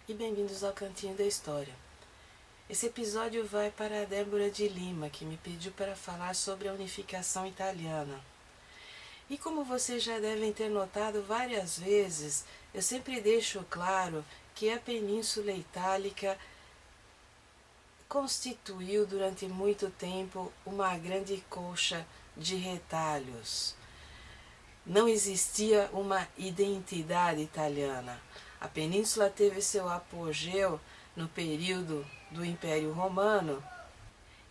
e bem-vindos ao Cantinho da História. Esse episódio vai para a Débora de Lima, que me pediu para falar sobre a unificação italiana. E como vocês já devem ter notado várias vezes, eu sempre deixo claro que a Península Itálica constituiu durante muito tempo uma grande colcha de retalhos. Não existia uma identidade italiana. A península teve seu apogeu no período do Império Romano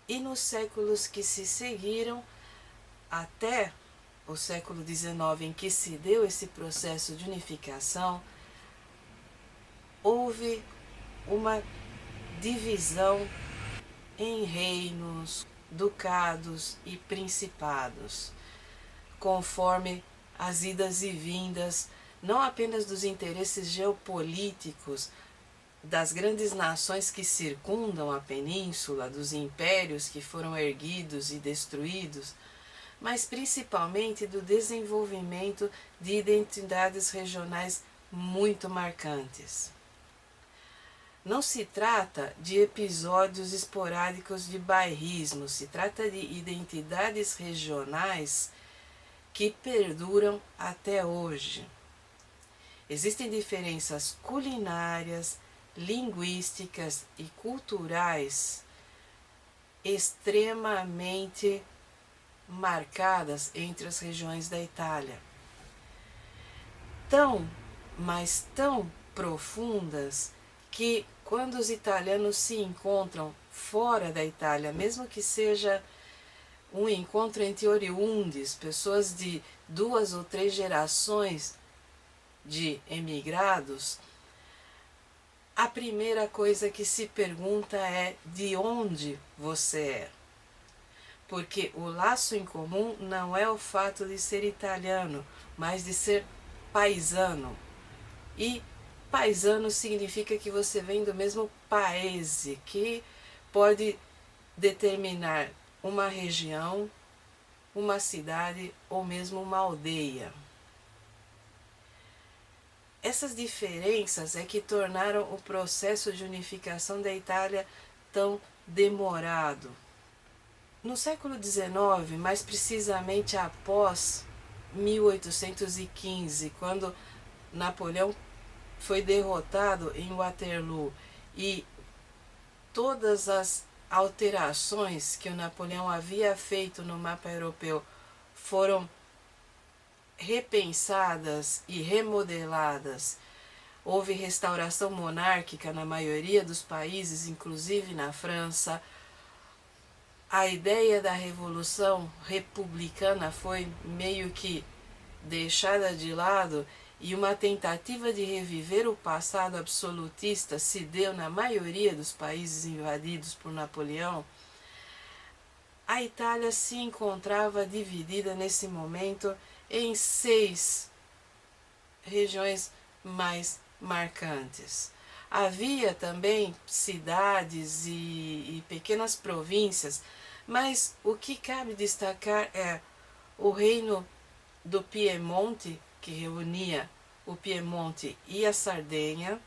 e nos séculos que se seguiram, até o século XIX, em que se deu esse processo de unificação, houve uma divisão em reinos, ducados e principados, conforme as idas e vindas, não apenas dos interesses geopolíticos das grandes nações que circundam a península, dos impérios que foram erguidos e destruídos, mas principalmente do desenvolvimento de identidades regionais muito marcantes. Não se trata de episódios esporádicos de bairrismo, se trata de identidades regionais que perduram até hoje. Existem diferenças culinárias, linguísticas e culturais extremamente marcadas entre as regiões da Itália. Mas tão profundas que quando os italianos se encontram fora da Itália, mesmo que seja um encontro entre oriundes, pessoas de 2 ou 3 gerações de emigrados, a primeira coisa que se pergunta é de onde você é. Porque o laço em comum não é o fato de ser italiano, mas de ser paisano. E paisano significa que você vem do mesmo paese, que pode determinar uma região, uma cidade ou mesmo uma aldeia. Essas diferenças é que tornaram o processo de unificação da Itália tão demorado. No século XIX, mais precisamente após 1815, quando Napoleão foi derrotado em Waterloo e todas as alterações que o Napoleão havia feito no mapa europeu foram repensadas e remodeladas. Houve restauração monárquica na maioria dos países, inclusive na França. A ideia da revolução republicana foi meio que deixada de lado e uma tentativa de reviver o passado absolutista se deu na maioria dos países invadidos por Napoleão. A Itália se encontrava dividida nesse momento em 6 regiões mais marcantes. Havia também cidades e pequenas províncias, mas o que cabe destacar é o reino do Piemonte, que reunia o Piemonte e a Sardenha,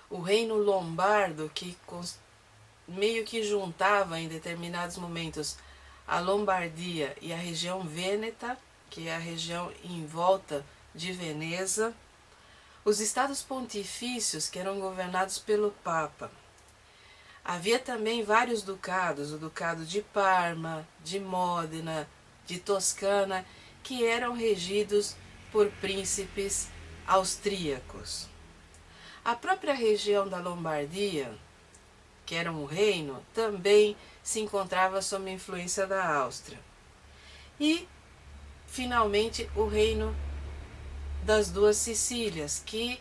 o reino lombardo, que meio que juntava em determinados momentos a Lombardia e a região vêneta, que é a região em volta de Veneza, os estados pontifícios, que eram governados pelo Papa. Havia também vários ducados, o ducado de Parma, de Módena, de Toscana, que eram regidos por príncipes austríacos. A própria região da Lombardia, que era um reino, também se encontrava sob a influência da Áustria. E, finalmente, o reino das 2 Sicílias, que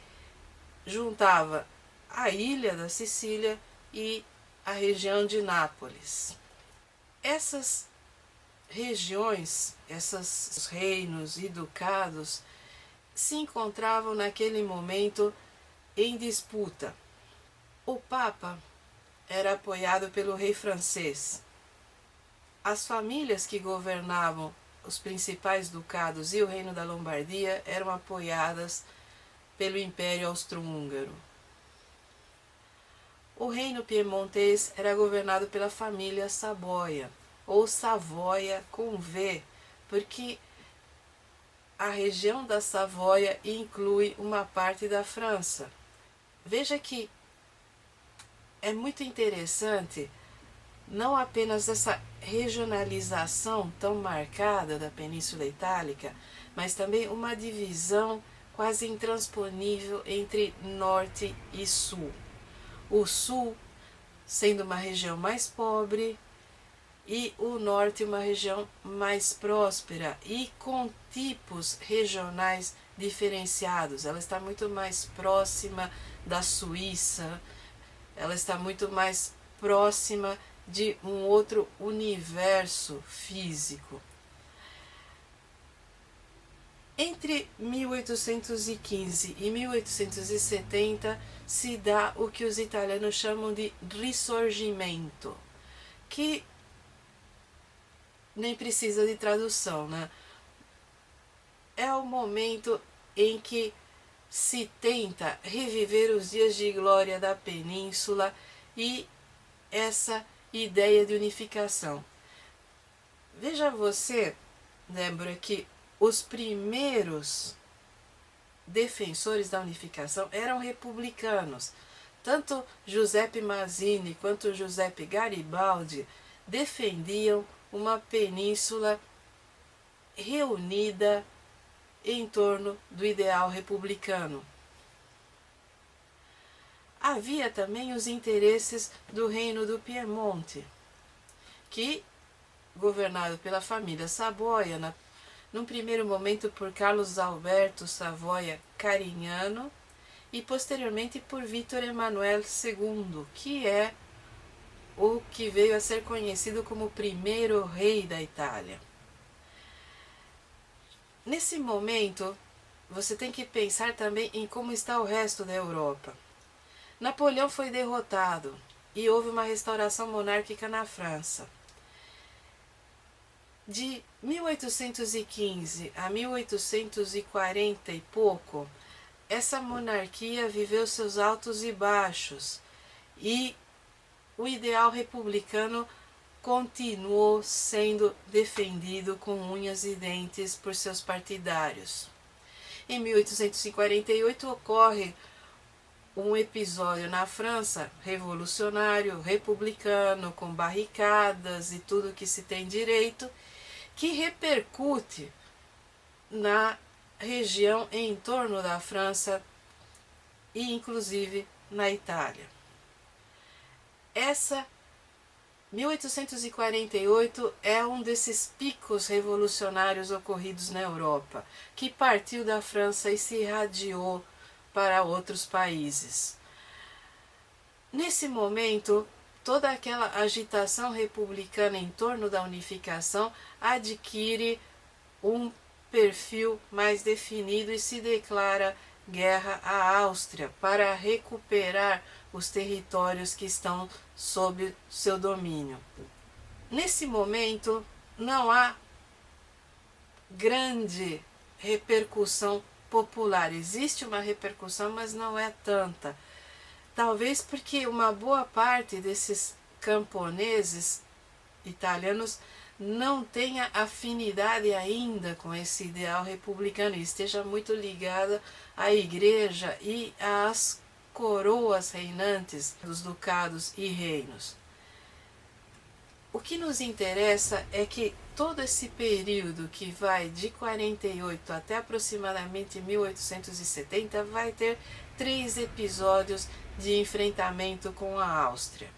juntava a ilha da Sicília e a região de Nápoles. Essas regiões, esses reinos e ducados se encontravam naquele momento em disputa. O Papa era apoiado pelo rei francês. As famílias que governavam os principais ducados e o reino da Lombardia eram apoiadas pelo Império Austro-Húngaro. O reino piemontês era governado pela família Saboia, ou Savoia com V, porque a região da Savoia inclui uma parte da França. Veja que é muito interessante não apenas essa regionalização tão marcada da Península Itálica, mas também uma divisão quase intransponível entre norte e sul. O sul sendo uma região mais pobre e o norte uma região mais próspera e com tipos regionais diferenciados. Ela está muito mais próxima da Suíça, ela está muito mais próxima de um outro universo físico. Entre 1815 e 1870 se dá o que os italianos chamam de Risorgimento, que nem precisa de tradução, né? É o momento em que se tenta reviver os dias de glória da península e essa ideia de unificação. Veja você, Débora, que os primeiros defensores da unificação eram republicanos. Tanto Giuseppe Mazzini quanto Giuseppe Garibaldi defendiam uma península reunida em torno do ideal republicano. Havia também os interesses do reino do Piemonte, que, governado pela família Saboia, num primeiro momento por Carlos Alberto Savoia Carignano e posteriormente por Vítor Emanuel II, que é o que veio a ser conhecido como o primeiro rei da Itália. Nesse momento, você tem que pensar também em como está o resto da Europa. Napoleão foi derrotado e houve uma restauração monárquica na França. De 1815 a 1840 e pouco, essa monarquia viveu seus altos e baixos e o ideal republicano continuou sendo defendido com unhas e dentes por seus partidários. Em 1848 ocorre um episódio na França revolucionário, republicano, com barricadas e tudo que se tem direito, que repercute na região em torno da França e inclusive na Itália. Essa 1848 é um desses picos revolucionários ocorridos na Europa, que partiu da França e se irradiou para outros países. Nesse momento, toda aquela agitação republicana em torno da unificação adquire um perfil mais definido e se declara guerra à Áustria para recuperar os territórios que estão sob seu domínio. Nesse momento, não há grande repercussão popular. Existe uma repercussão, mas não é tanta. Talvez porque uma boa parte desses camponeses italianos não tenha afinidade ainda com esse ideal republicano e esteja muito ligada à igreja e às coroas reinantes dos ducados e reinos. O que nos interessa é que todo esse período que vai de 48 até aproximadamente 1870 vai ter 3 episódios de enfrentamento com a Áustria,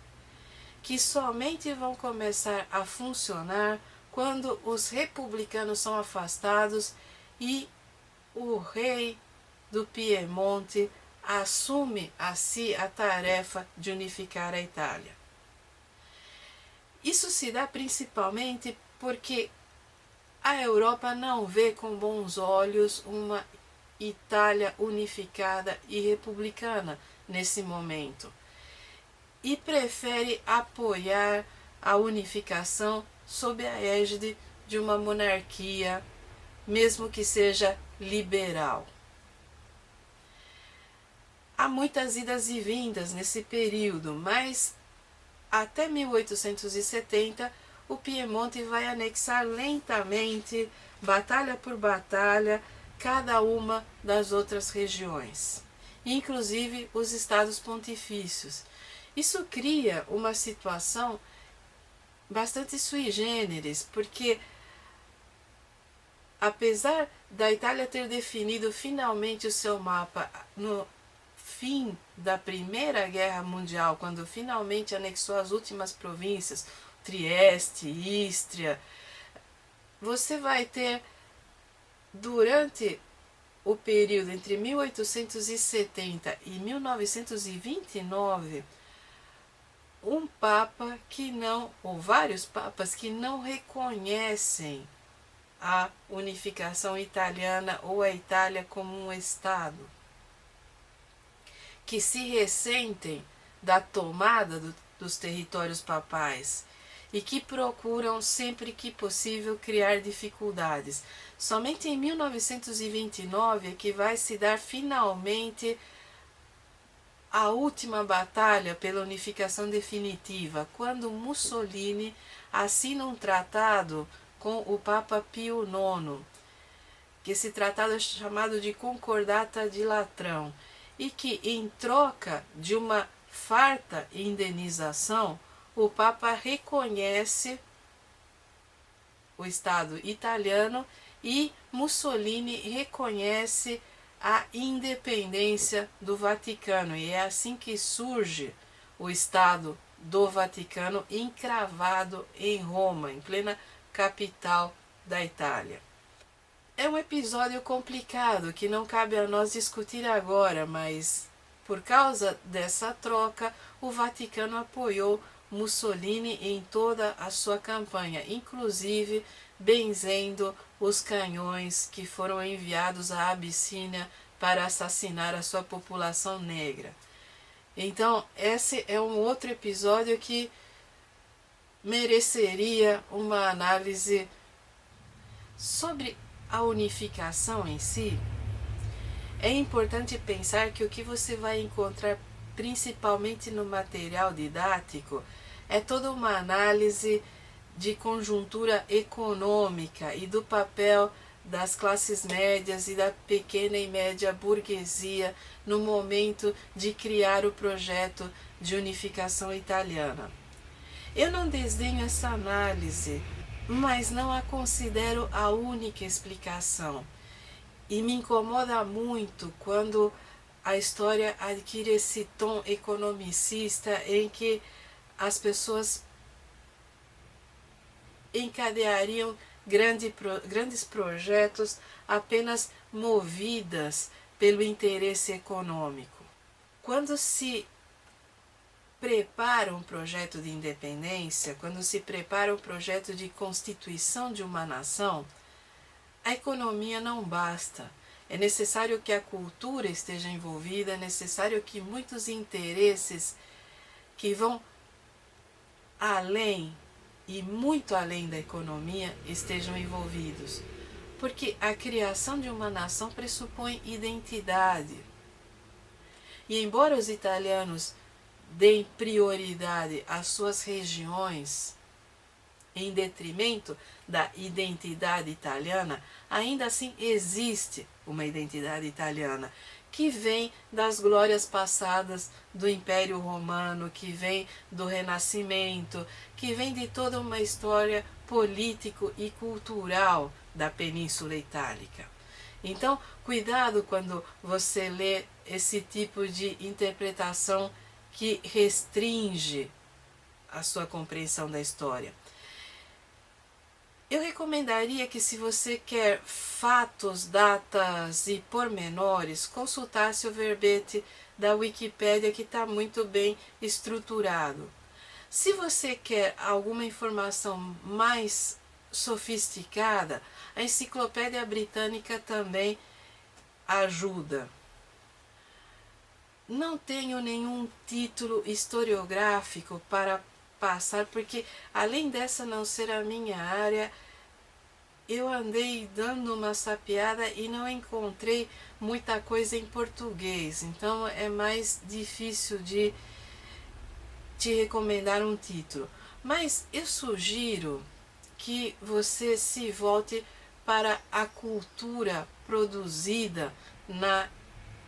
que somente vão começar a funcionar quando os republicanos são afastados e o rei do Piemonte assume a si a tarefa de unificar a Itália. Isso se dá principalmente porque a Europa não vê com bons olhos uma Itália unificada e republicana nesse momento e prefere apoiar a unificação sob a égide de uma monarquia, mesmo que seja liberal. há muitas idas e vindas nesse período, mas até 1870 o Piemonte vai anexar lentamente, batalha por batalha, cada uma das outras regiões, inclusive os estados pontifícios. Isso cria uma situação bastante sui generis, porque apesar da Itália ter definido finalmente o seu mapa no fim da Primeira Guerra Mundial, quando finalmente anexou as últimas províncias, Trieste, Ístria, você vai ter, durante o período entre 1870 e 1929, um papa que não, ou vários papas que não reconhecem a unificação italiana ou a Itália como um Estado, que se ressentem da tomada dos territórios papais e que procuram sempre que possível criar dificuldades. Somente em 1929 é que vai se dar finalmente a última batalha pela unificação definitiva, quando Mussolini assina um tratado com o Papa Pio IX, que esse tratado é chamado de Concordata de Latrão, e que, em troca de uma farta indenização, o Papa reconhece o Estado italiano e Mussolini reconhece a independência do Vaticano. E é assim que surge o Estado do Vaticano encravado em Roma, em plena capital da Itália. É um episódio complicado que não cabe a nós discutir agora, mas por causa dessa troca, o Vaticano apoiou Mussolini em toda a sua campanha, inclusive benzendo os canhões que foram enviados à Abissínia para assassinar a sua população negra. Então, esse é um outro episódio que mereceria uma análise sobre a unificação em si. É importante pensar que o que você vai encontrar principalmente no material didático é toda uma análise de conjuntura econômica e do papel das classes médias e da pequena e média burguesia no momento de criar o projeto de unificação italiana. Eu não desdenho essa análise, mas não a considero a única explicação. E me incomoda muito quando a história adquire esse tom economicista em que as pessoas encadeariam grandes projetos apenas movidas pelo interesse econômico. Quando se prepara um projeto de independência, quando se prepara um projeto de constituição de uma nação, a economia não basta. É necessário que a cultura esteja envolvida, é necessário que muitos interesses que vão além e muito além da economia estejam envolvidos. Porque a criação de uma nação pressupõe identidade. E embora os italianos deem prioridade às suas regiões em detrimento da identidade italiana, ainda assim existe uma identidade italiana que vem das glórias passadas do Império Romano, que vem do Renascimento, que vem de toda uma história político e cultural da Península Itálica. Então, cuidado quando você lê esse tipo de interpretação que restringe a sua compreensão da história. Eu recomendaria que, se você quer fatos, datas e pormenores, consultasse o verbete da Wikipédia, que está muito bem estruturado. Se você quer alguma informação mais sofisticada, a Enciclopédia Britânica também ajuda. Não tenho nenhum título historiográfico para passar, porque além dessa não ser a minha área, eu andei dando uma sapeada e não encontrei muita coisa em português, então é mais difícil de te recomendar um título. Mas eu sugiro que você se volte para a cultura produzida na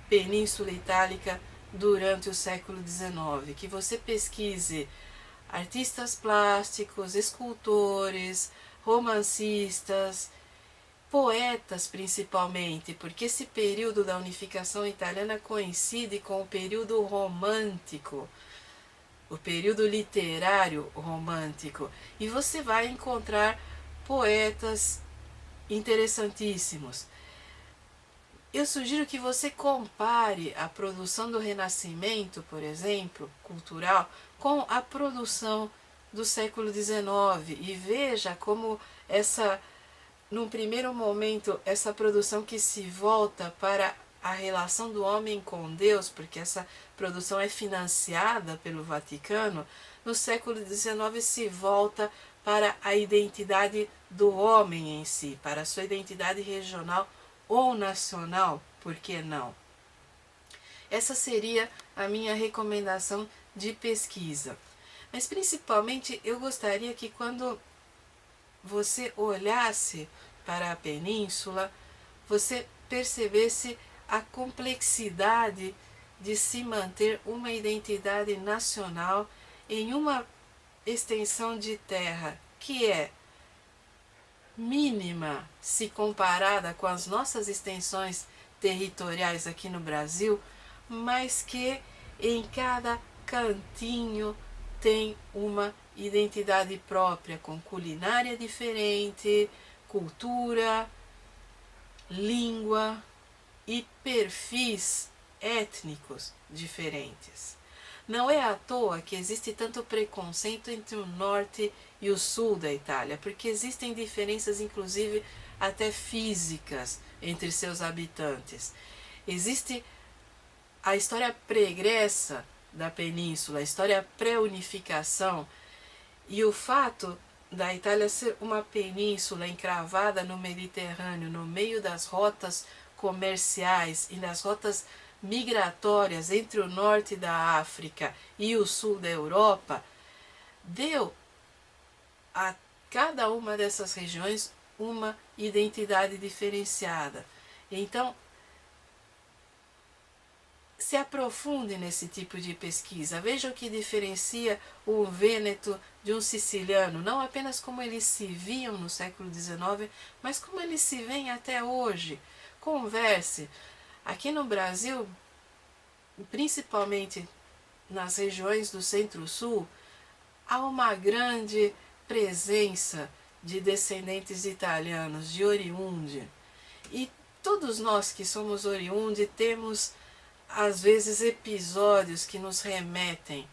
Península Itálica durante o século XIX, que você pesquise artistas plásticos, escultores, romancistas, poetas principalmente, porque esse período da unificação italiana coincide com o período romântico, o período literário romântico, e você vai encontrar poetas interessantíssimos. Eu sugiro que você compare a produção do Renascimento, por exemplo, cultural, com a produção do século XIX e veja como num primeiro momento, essa produção que se volta para a relação do homem com Deus, porque essa produção é financiada pelo Vaticano, no século XIX se volta para a identidade do homem em si, para a sua identidade regional ou nacional, por que não? Essa seria a minha recomendação de pesquisa. Mas principalmente eu gostaria que quando você olhasse para a península, você percebesse a complexidade de se manter uma identidade nacional em uma extensão de terra que é mínima se comparada com as nossas extensões territoriais aqui no Brasil, mas que em cada cantinho tem uma identidade própria, com culinária diferente, cultura, língua e perfis étnicos diferentes. Não é à toa que existe tanto preconceito entre o norte e o sul da Itália, porque existem diferenças, inclusive até físicas, entre seus habitantes. Existe a história pregressa da península, a história pré-unificação, e o fato da Itália ser uma península encravada no Mediterrâneo, no meio das rotas comerciais e das rotas migratórias entre o norte da África e o sul da Europa, deu a cada uma dessas regiões uma identidade diferenciada. Então, se aprofunde nesse tipo de pesquisa, veja o que diferencia o vêneto de um siciliano, não apenas como eles se viam no século XIX, mas como eles se veem até hoje. Converse. Aqui no Brasil, principalmente nas regiões do Centro-Sul, há uma grande presença de descendentes italianos, de oriundi. E todos nós que somos oriundi temos, às vezes, episódios que nos remetem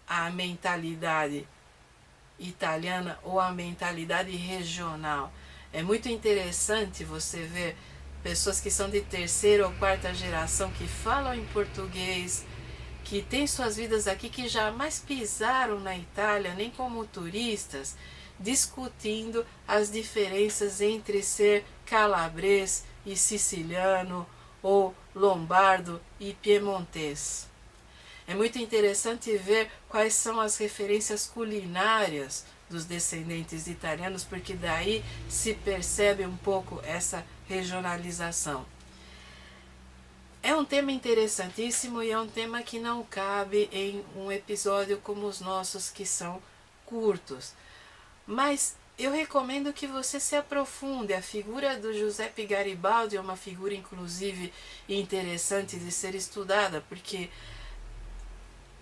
à mentalidade italiana ou à mentalidade regional. É muito interessante você ver pessoas que são de terceira ou quarta geração, que falam em português, que têm suas vidas aqui, que jamais pisaram na Itália, nem como turistas, discutindo as diferenças entre ser calabrês e siciliano, ou lombardo e piemontês. É muito interessante ver quais são as referências culinárias dos descendentes de italianos, porque daí se percebe um pouco essa regionalização. É um tema interessantíssimo e é um tema que não cabe em um episódio como os nossos, que são curtos. Mas eu recomendo que você se aprofunde. A figura do Giuseppe Garibaldi é uma figura, inclusive, interessante de ser estudada, porque,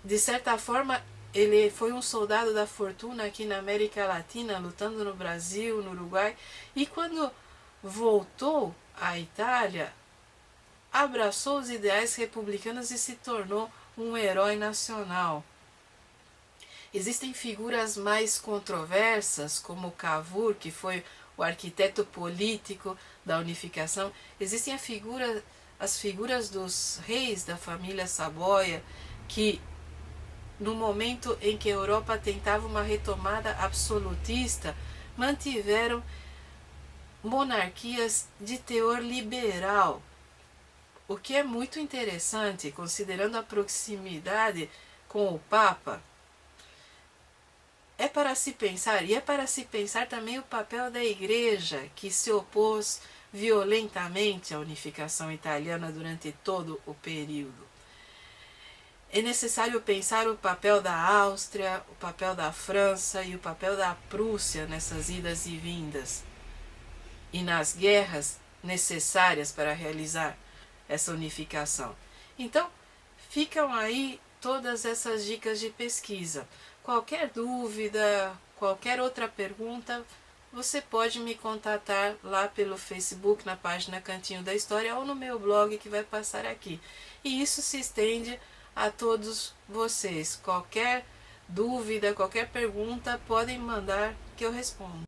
de certa forma, ele foi um soldado da fortuna aqui na América Latina, lutando no Brasil, no Uruguai, e quando voltou à Itália, abraçou os ideais republicanos e se tornou um herói nacional. Existem figuras mais controversas, como Cavour, que foi o arquiteto político da unificação. Existem as figuras dos reis da família Saboia, que no momento em que a Europa tentava uma retomada absolutista, mantiveram monarquias de teor liberal, o que é muito interessante, considerando a proximidade com o Papa. É para se pensar, e é para se pensar também o papel da Igreja, que se opôs violentamente à unificação italiana durante todo o período. É necessário pensar o papel da Áustria, o papel da França e o papel da Prússia nessas idas e vindas e nas guerras necessárias para realizar essa unificação. Então, ficam aí todas essas dicas de pesquisa. Qualquer dúvida, qualquer outra pergunta, você pode me contatar lá pelo Facebook, na página Cantinho da História, ou no meu blog que vai passar aqui. E isso se estende a todos vocês. Qualquer dúvida, qualquer pergunta, podem mandar que eu respondo.